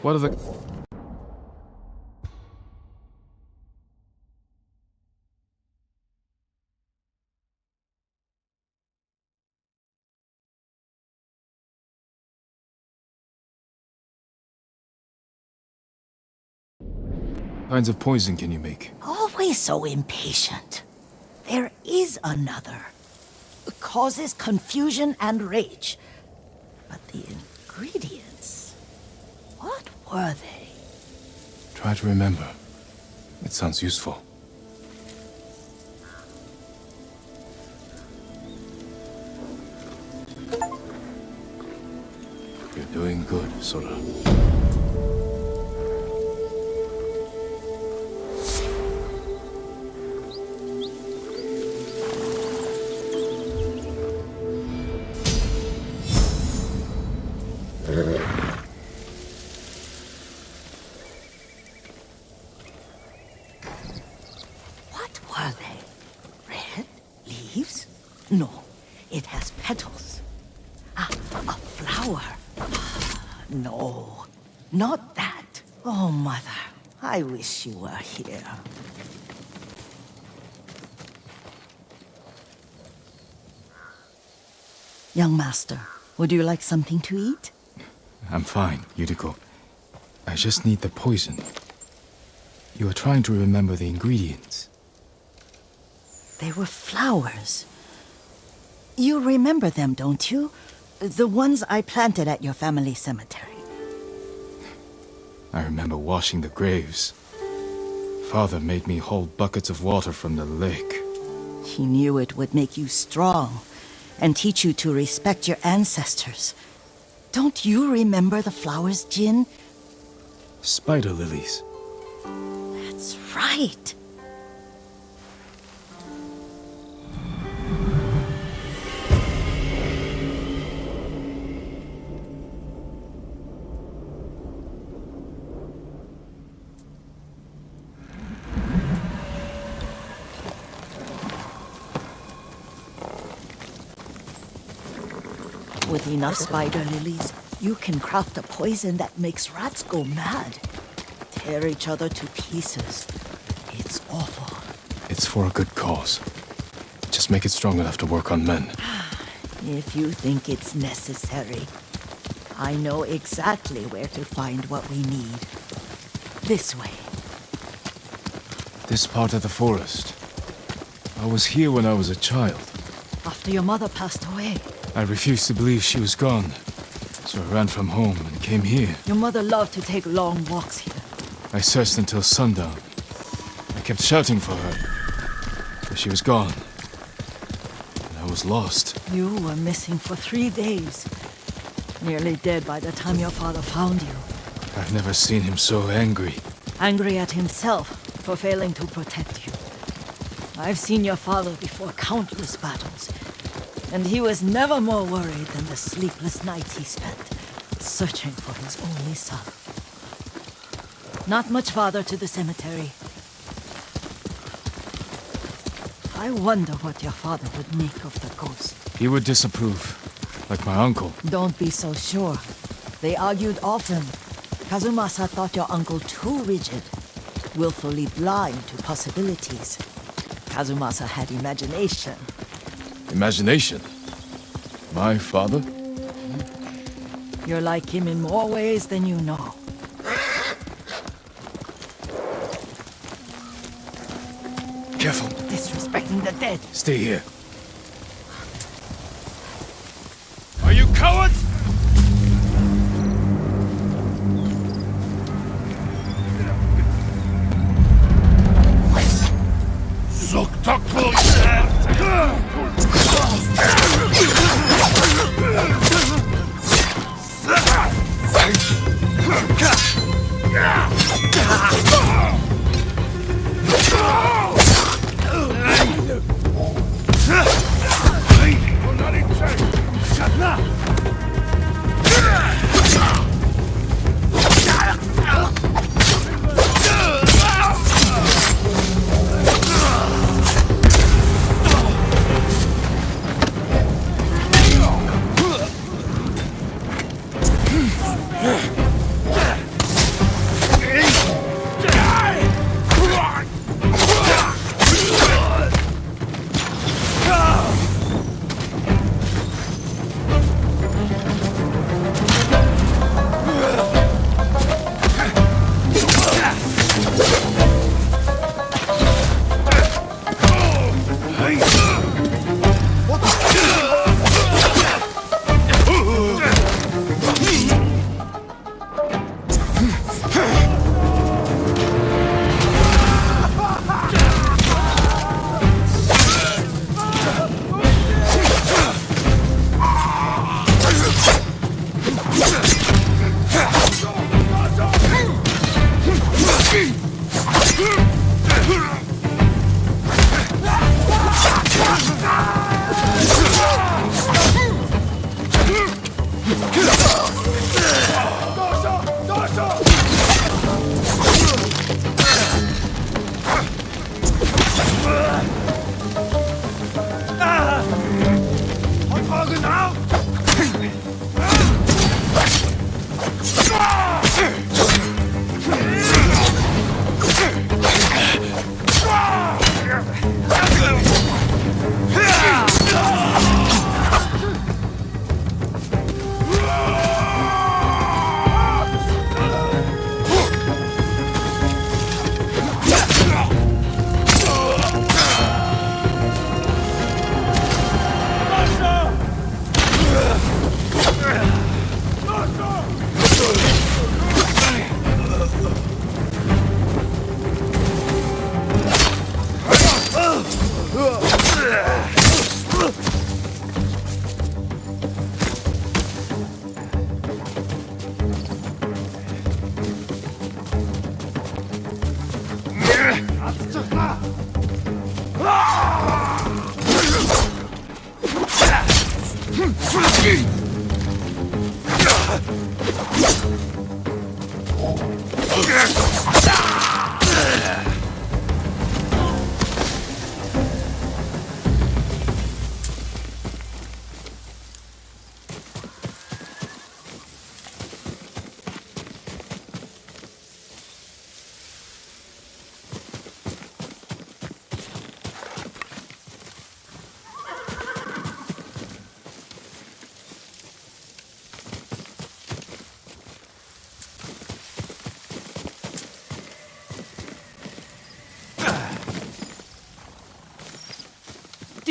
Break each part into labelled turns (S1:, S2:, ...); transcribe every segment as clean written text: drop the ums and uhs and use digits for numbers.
S1: What are the... kinds of poison can you make?
S2: Always so impatient. There is another. It causes confusion and rage. But the ingredients... what were they?
S1: Try to remember. It sounds useful. You're doing good, Sora.
S2: What were they? Red? Leaves? No, it has petals. Ah, a flower. No, not that. Oh, Mother, I wish you were here. Young master, would you like something to eat?
S1: I'm fine, Yuriko. I just need the poison. You are trying to remember the ingredients.
S2: They were flowers. You remember them, don't you? The ones I planted at your family cemetery.
S1: I remember washing the graves. Father made me hold buckets of water from the lake.
S2: He knew it would make you strong and teach you to respect your ancestors. Don't you remember the flowers, Jin?
S1: Spider lilies.
S2: That's right. With enough spider lilies, you can craft a poison that makes rats go mad. Tear each other to pieces. It's awful.
S1: It's for a good cause. Just make it strong enough to work on men.
S2: If you think it's necessary, I know exactly where to find what we need. This way.
S1: This part of the forest. I was here when I was a child.
S2: After your mother passed away.
S1: I refused to believe she was gone. So I ran from home and came here.
S2: Your mother loved to take long walks here.
S1: I searched until sundown. I kept shouting for her. But she was gone. And I was lost.
S2: You were missing for 3 days. Nearly dead by the time your father found you.
S1: I've never seen him so angry.
S2: Angry at himself for failing to protect you. I've seen your father before countless battles. And he was never more worried than the sleepless nights he spent searching for his only son. Not much farther to the cemetery. I wonder what your father would make of the ghost.
S1: He would disapprove, like my uncle.
S2: Don't be so sure. They argued often. Kazumasa thought your uncle too rigid, willfully blind to possibilities. Kazumasa had imagination.
S1: Imagination? My father?
S2: You're like him in more ways than you know.
S1: Careful.
S2: Disrespecting the dead.
S1: Stay here. Are you cowards?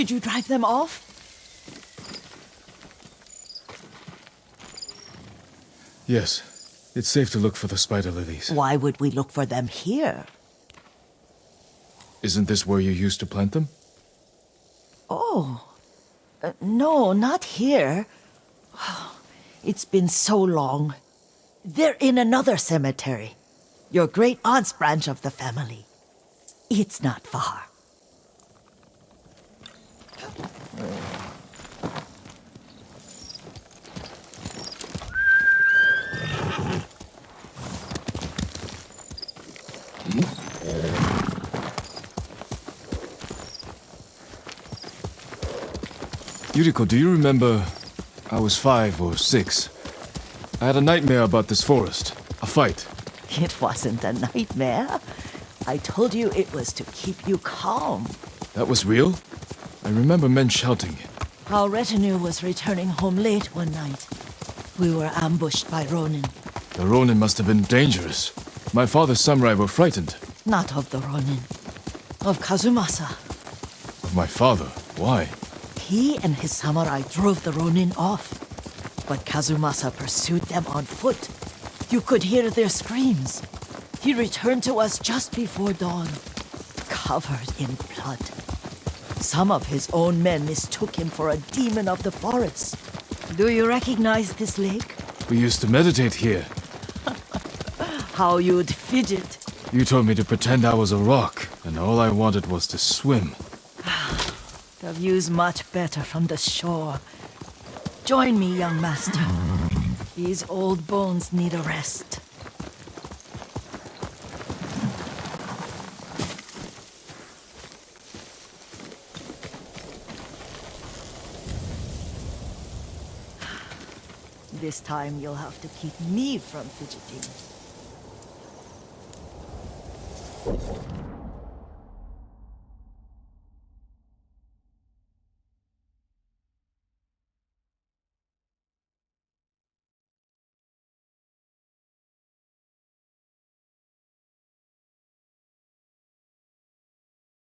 S2: Did you drive them off?
S1: Yes. It's safe to look for the spider lilies.
S3: Why would we look for them here?
S1: Isn't this where you used to plant them?
S3: Oh, no, not here. It's been so long. They're in another cemetery. Your great-aunt's branch of the family. It's not far.
S1: Yuriko, do you remember? I was 5 or 6. I had a nightmare about this forest. A fight.
S3: It wasn't a nightmare. I told you it was to keep you calm.
S1: That was real? I remember men shouting.
S2: Our retinue was returning home late one night. We were ambushed by Ronin.
S1: The Ronin must have been dangerous. My father's samurai were frightened.
S2: Not of the Ronin. Of Kazumasa.
S1: Of my father. Why?
S2: He and his samurai drove the Ronin off. But Kazumasa pursued them on foot. You could hear their screams. He returned to us just before dawn, covered in blood. Some of his own men mistook him for a demon of the forest. Do you recognize this lake?
S1: We used to meditate here.
S2: How you'd fidget.
S1: You told me to pretend I was a rock, and all I wanted was to swim.
S2: The view's much better from the shore. Join me, young master. These old bones need a rest. This time you'll have to keep me from fidgeting.